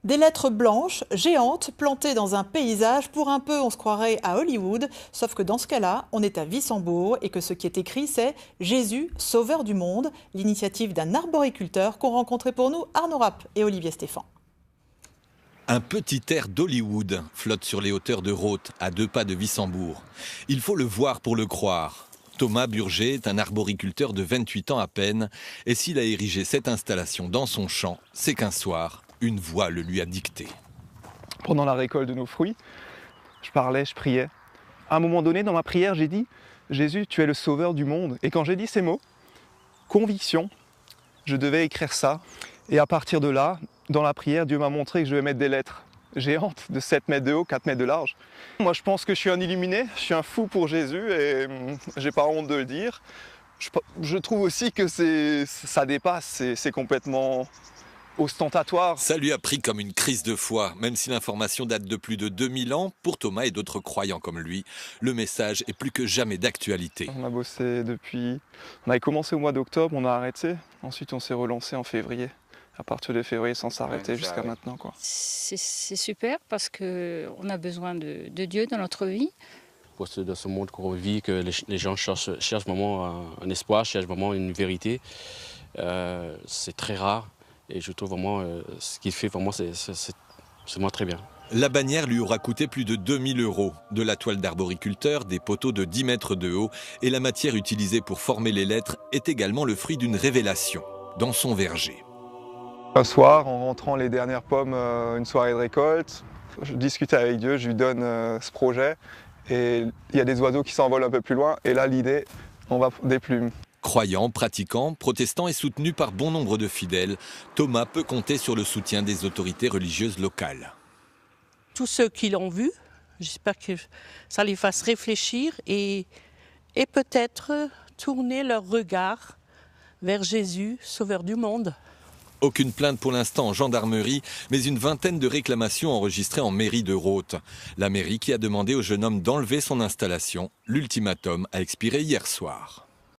Des lettres blanches, géantes, plantées dans un paysage. Pour un peu, on se croirait à Hollywood. Sauf que dans ce cas-là, on est à Wissembourg et que ce qui est écrit, c'est « Jésus, sauveur du monde », l'initiative d'un arboriculteur qu'ont rencontré pour nous Arnaud Rapp et Olivier Stéphan. Un petit air d'Hollywood flotte sur les hauteurs de Rothes, à 2 pas de Wissembourg. Il faut le voir pour le croire. Thomas Burger est un arboriculteur de 28 ans à peine. Et s'il a érigé cette installation dans son champ, c'est qu'un soir, une voix le lui a dicté. Pendant la récolte de nos fruits, je parlais, je priais. À un moment donné, dans ma prière, j'ai dit « Jésus, tu es le sauveur du monde ». Et quand j'ai dit ces mots, conviction, je devais écrire ça. Et à partir de là, dans la prière, Dieu m'a montré que je devais mettre des lettres géantes de 7 mètres de haut, 4 mètres de large. Moi, je pense que je suis un illuminé, je suis un fou pour Jésus et j'ai pas honte de le dire. Je trouve aussi que ça dépasse, c'est complètement ostentatoire. Ça lui a pris comme une crise de foi. Même si l'information date de plus de 2000 ans, pour Thomas et d'autres croyants comme lui, le message est plus que jamais d'actualité. On a bossé depuis... On avait commencé au mois d'octobre, on a arrêté. Ensuite, on s'est relancé en février. À partir de février, sans s'arrêter jusqu'à maintenant, quoi. C'est super parce qu'on a besoin de Dieu dans notre vie. Dans ce monde qu'on vit, que les gens cherchent vraiment un espoir, cherchent vraiment une vérité. C'est très rare et je trouve vraiment ce qu'il fait, vraiment, c'est vraiment très bien. La bannière lui aura coûté plus de 2000 €. De la toile d'arboriculteur, des poteaux de 10 mètres de haut et la matière utilisée pour former les lettres est également le fruit d'une révélation dans son verger. Un soir, en rentrant les dernières pommes, une soirée de récolte, je discutais avec Dieu, je lui donne ce projet et il y a des oiseaux qui s'envolent un peu plus loin et là l'idée, on va des plumes. Croyant, pratiquant, protestant et soutenu par bon nombre de fidèles, Thomas peut compter sur le soutien des autorités religieuses locales. Tous ceux qui l'ont vu, j'espère que ça les fasse réfléchir et peut-être tourner leur regard vers Jésus, sauveur du monde. Aucune plainte pour l'instant en gendarmerie, mais une vingtaine de réclamations enregistrées en mairie de Rothes. La mairie qui a demandé au jeune homme d'enlever son installation. L'ultimatum a expiré hier soir.